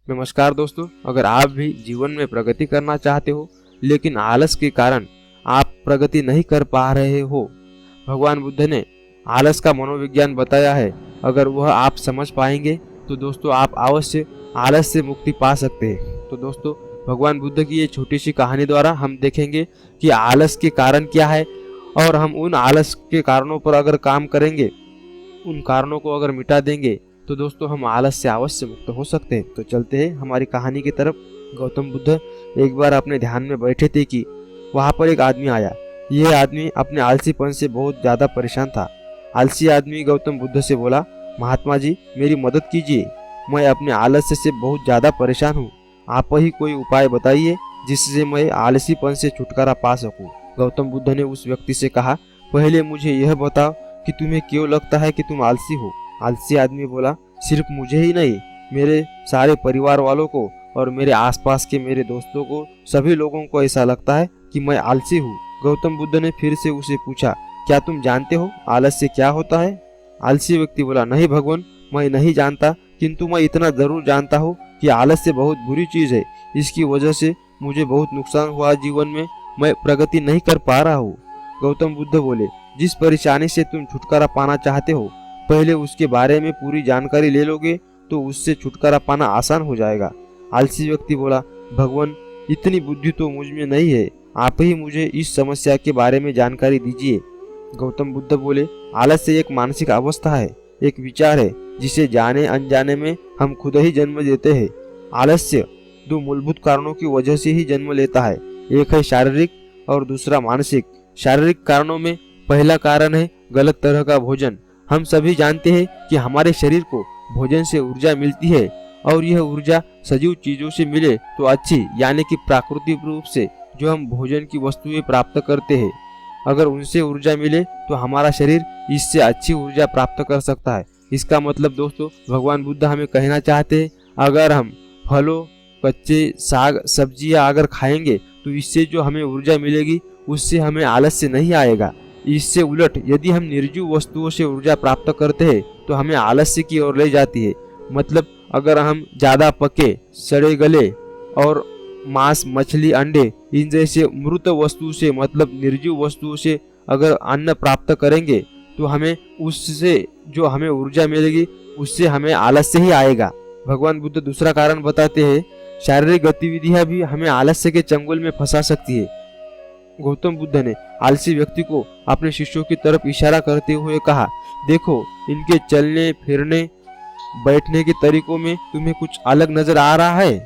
नमस्कार दोस्तों, अगर आप भी जीवन में प्रगति करना चाहते हो लेकिन आलस के कारण आप प्रगति नहीं कर पा रहे हो, भगवान बुद्ध ने आलस का मनोविज्ञान बताया है। अगर वह आप समझ पाएंगे तो दोस्तों आप अवश्य आलस से मुक्ति पा सकते हैं। तो दोस्तों, भगवान बुद्ध की ये छोटी सी कहानी द्वारा हम देखेंगे कि आलस के कारण क्या है और हम उन आलस के कारणों पर अगर काम करेंगे, उन कारणों को अगर मिटा देंगे तो दोस्तों हम आलस से अवश्य मुक्त हो सकते हैं। तो चलते हैं हमारी कहानी की तरफ। गौतम बुद्ध एक बार अपने ध्यान में बैठे थे कि वहां पर एक आदमी आया। यह आदमी अपने आलसीपन से बहुत ज्यादा परेशान था। आलसी आदमी गौतम बुद्ध से बोला, महात्मा जी मेरी मदद कीजिए, मैं अपने आलस्य से बहुत ज्यादा परेशान हूँ। आप ही कोई उपाय बताइए जिससे मैं आलसीपन से छुटकारा पा सकूं। गौतम बुद्ध ने उस व्यक्ति से कहा, पहले मुझे यह बताओ कि तुम्हें क्यों लगता है कि तुम आलसी हो। आलसी आदमी बोला, सिर्फ मुझे ही नहीं, मेरे सारे परिवार वालों को और मेरे आसपास के मेरे दोस्तों को, सभी लोगों को ऐसा लगता है कि मैं आलसी हूँ। गौतम बुद्ध ने फिर से उसे पूछा, क्या तुम जानते हो आलस्य क्या होता है? आलसी व्यक्ति बोला, नहीं भगवान, मैं नहीं जानता, किंतु मैं इतना जरूर जानता हूँ कि आलस्य बहुत बुरी चीज है। इसकी वजह से मुझे बहुत नुकसान हुआ जीवन में, मैं प्रगति नहीं कर पा रहा हूँ। गौतम बुद्ध बोले, जिस परेशानी से तुम छुटकारा पाना चाहते हो, पहले उसके बारे में पूरी जानकारी ले लोगे तो उससे छुटकारा पाना आसान हो जाएगा। आलसी व्यक्ति बोला, भगवान इतनी बुद्धि तो मुझ में नहीं है, आप ही मुझे इस समस्या के बारे में जानकारी दीजिए। गौतम बुद्ध बोले, आलस्य एक मानसिक अवस्था है, एक विचार है जिसे जाने अनजाने में हम खुद ही जन्म देते हैं। आलस्य दो मूलभूत कारणों की वजह से ही जन्म लेता है, एक है शारीरिक और दूसरा मानसिक। शारीरिक कारणों में पहला कारण है गलत तरह का भोजन। हम सभी जानते हैं कि हमारे शरीर को भोजन से ऊर्जा मिलती है और यह ऊर्जा सजीव चीजों से मिले तो अच्छी, यानी कि प्राकृतिक रूप से जो हम भोजन की वस्तुएं प्राप्त करते हैं, अगर उनसे ऊर्जा मिले तो हमारा शरीर इससे अच्छी ऊर्जा प्राप्त कर सकता है। इसका मतलब दोस्तों भगवान बुद्ध हमें कहना चाहते हैं, अगर हम फलों, कच्चे साग, सब्जियां अगर खाएंगे तो इससे जो हमें ऊर्जा मिलेगी उससे हमें आलस्य नहीं आएगा। इससे उलट यदि हम निर्जीव वस्तुओं से ऊर्जा प्राप्त करते हैं तो हमें आलस्य की ओर ले जाती है। मतलब अगर हम ज्यादा पके, सड़े गले और मांस, मछली, अंडे इन जैसे मृत वस्तु से, मतलब निर्जीव वस्तुओं से अगर अन्न प्राप्त करेंगे तो हमें उससे जो हमें ऊर्जा मिलेगी उससे हमें आलस्य ही आएगा। भगवान बुद्ध दूसरा कारण बताते हैं, शारीरिक गतिविधियां भी हमें आलस्य के चंगुल में फंसा सकती है। गौतम बुद्ध ने आलसी व्यक्ति को अपने शिष्यों की तरफ इशारा करते हुए कहा, देखो इनके चलने फिरने बैठने के तरीकों में तुम्हें कुछ अलग नजर आ रहा है।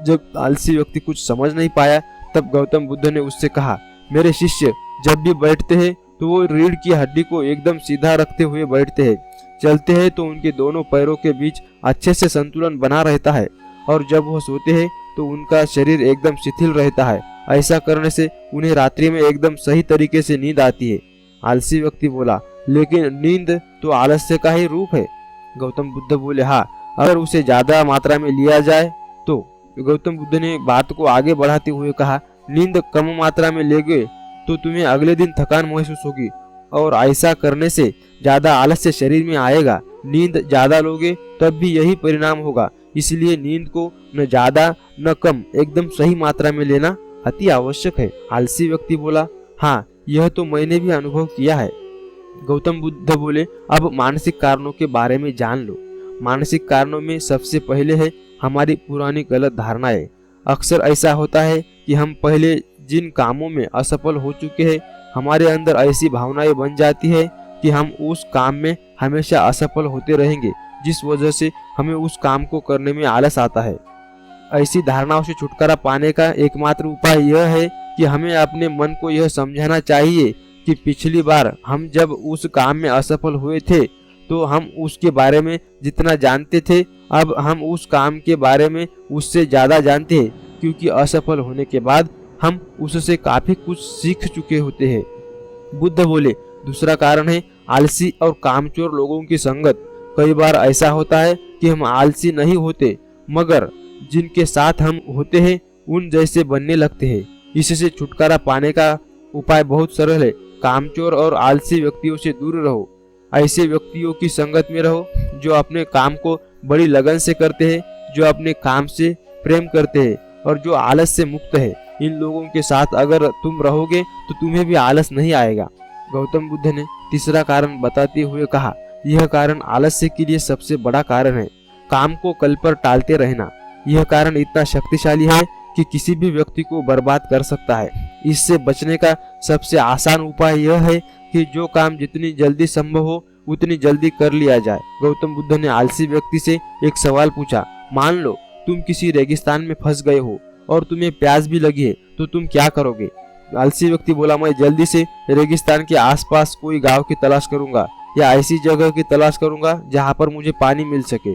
जब आलसी व्यक्ति कुछ समझ नहीं पाया तब गौतम बुद्ध ने उससे कहा, मेरे शिष्य जब भी बैठते हैं तो वो रीढ़ की हड्डी को एकदम सीधा रखते हुए बैठते हैं। चलते हैं तो उनके दोनों पैरों के बीच अच्छे से संतुलन बना रहता है और जब वो सोते हैं तो उनका शरीर एकदम शिथिल रहता है। ऐसा करने से उन्हें रात्रि में एकदम सही तरीके से नींद आती है। आलसी व्यक्ति बोला, लेकिन नींद तो आलस्य का ही रूप है। गौतम बुद्ध बोले, हाँ, अगर उसे ज्यादा मात्रा में लिया जाए तो। गौतम बुद्ध ने बात को आगे बढ़ाते हुए कहा, नींद कम मात्रा में लेगे तो तुम्हें अगले दिन थकान महसूस होगी और ऐसा करने से ज्यादा आलस्य शरीर में आएगा। नींद ज्यादा लोगे तब भी यही परिणाम होगा। इसलिए नींद को न ज्यादा न कम, एकदम सही मात्रा में लेना अति आवश्यक है। आलसी व्यक्ति बोला, हाँ, यह तो मैंने भी अनुभव किया है। गौतम बुद्ध बोले, अब मानसिक कारणों के बारे में जान लो। मानसिक कारणों में सबसे पहले है हमारी पुरानी गलत धारणाएं। अक्सर ऐसा होता है कि हम पहले जिन कामों में असफल हो चुके हैं, हमारे अंदर ऐसी भावनाएं बन जाती है कि हम उस काम में हमेशा असफल होते रहेंगे, जिस वजह से हमें उस काम को करने में आलस आता है। ऐसी धारणाओं से छुटकारा पाने का एकमात्र उपाय यह है कि हमें अपने मन को यह समझाना चाहिए कि पिछली बार हम जब उस काम में असफल हुए थे तो हम उसके बारे में जितना जानते थे, अब हम उस काम के बारे में उससे ज्यादा जानते हैं, क्योंकि असफल होने के बाद हम उससे काफी कुछ सीख चुके होते हैं। बुद्ध बोले, दूसरा कारण है आलसी और कामचोर लोगों की संगत। कई बार ऐसा होता है कि हम आलसी नहीं होते, मगर जिनके साथ हम होते हैं उन जैसे बनने लगते हैं। इससे छुटकारा पाने का उपाय बहुत सरल है, कामचोर और आलसी व्यक्तियों से दूर रहो। ऐसे व्यक्तियों की संगत में रहो जो अपने काम को बड़ी लगन से करते हैं, जो अपने काम से प्रेम करते हैं और जो आलस से मुक्त है। इन लोगों के साथ अगर तुम रहोगे तो तुम्हें भी आलस नहीं आएगा। गौतम बुद्ध ने तीसरा कारण बताते हुए कहा, यह कारण आलस्य के लिए सबसे बड़ा कारण है, काम को कल पर टालते रहना। यह कारण इतना शक्तिशाली है कि किसी भी व्यक्ति को बर्बाद कर सकता है। इससे बचने का सबसे आसान उपाय यह है कि जो काम जितनी जल्दी संभव हो उतनी जल्दी कर लिया जाए। गौतम बुद्ध ने आलसी व्यक्ति से एक सवाल पूछा, मान लो तुम किसी रेगिस्तान में फंस गए हो और तुम्हें प्यास भी लगी है, तो तुम क्या करोगे? आलसी व्यक्ति बोला, मैं जल्दी से रेगिस्तान के आसपास कोई गांव की तलाश करूंगा या ऐसी जगह की तलाश करूंगा जहां पर मुझे पानी मिल सके।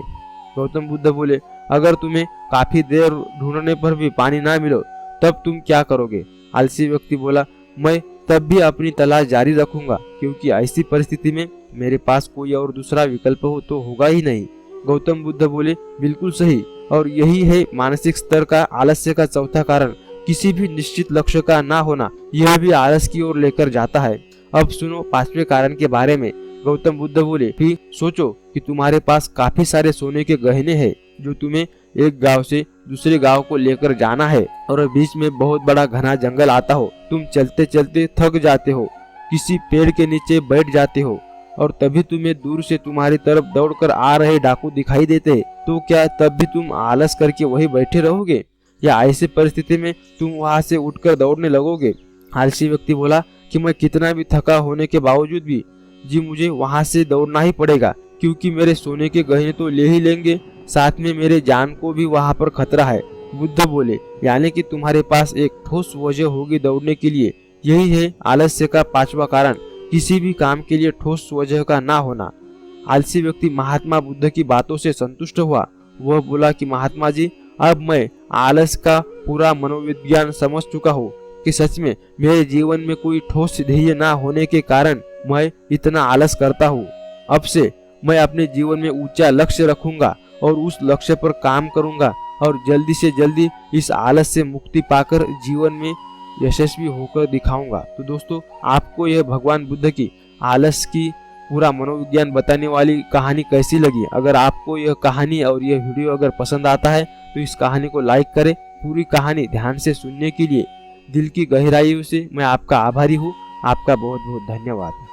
गौतम बुद्ध बोले, अगर तुम्हें काफी देर ढूंढने पर भी पानी ना मिलो तब तुम क्या करोगे? आलसी व्यक्ति बोला, मैं तब भी अपनी तलाश जारी रखूंगा, क्योंकि ऐसी परिस्थिति में मेरे पास कोई और दूसरा विकल्प हो तो होगा ही नहीं। गौतम बुद्ध बोले, बिल्कुल सही, और यही है मानसिक स्तर का आलस्य का चौथा कारण। किसी भी निश्चित लक्ष्य का ना होना, यह भी आलस की ओर लेकर जाता है। अब सुनो पांचवें कारण के बारे में। गौतम बुद्ध बोले, फिर सोचो कि तुम्हारे पास काफी सारे सोने के गहने हैं जो तुम्हें एक गांव से दूसरे गांव को लेकर जाना है और बीच में बहुत बड़ा घना जंगल आता हो। तुम चलते चलते थक जाते हो, किसी पेड़ के नीचे बैठ जाते हो और तभी तुम्हें दूर से तुम्हारी तरफ दौड़कर आ रहे डाकू दिखाई देते हैं। तो क्या तब भी तुम आलस करके वहीं बैठे रहोगे या ऐसी परिस्थिति में तुम वहां से उठकर दौड़ने लगोगे? आलसी व्यक्ति बोला कि मैं कितना भी थका होने के बावजूद भी जी मुझे वहां से दौड़ना ही पड़ेगा, क्योंकि मेरे सोने के गहने तो ले ही लेंगे, साथ में मेरे जान को भी वहां पर खतरा है। बुद्ध बोले, यानी कि तुम्हारे पास एक ठोस वजह होगी दौड़ने के लिए। यही है आलस्य का पांचवा कारण, किसी भी काम के लिए ठोस वजह का ना होना। आलसी व्यक्ति महात्मा बुद्ध की बातों से संतुष्ट हुआ। वह बोला कि महात्मा जी, अब मैं आलस का पूरा मनोविज्ञान समझ चुका हूँ कि सच में मेरे जीवन में कोई ठोस ध्येय ना होने के कारण मैं इतना आलस करता हूँ। अब से मैं अपने जीवन में ऊंचा लक्ष्य रखूंगा और उस लक्ष्य पर काम करूंगा और जल्दी से जल्दी इस आलस से मुक्ति पाकर जीवन में यशस्वी होकर दिखाऊंगा। तो दोस्तों, आपको यह भगवान बुद्ध की आलस की पूरा मनोविज्ञान बताने वाली कहानी कैसी लगी? अगर आपको यह कहानी और यह वीडियो अगर पसंद आता है तो इस कहानी को लाइक करें। पूरी कहानी ध्यान से सुनने के लिए दिल की गहराइयों से मैं आपका आभारी हूँ। आपका बहुत बहुत धन्यवाद।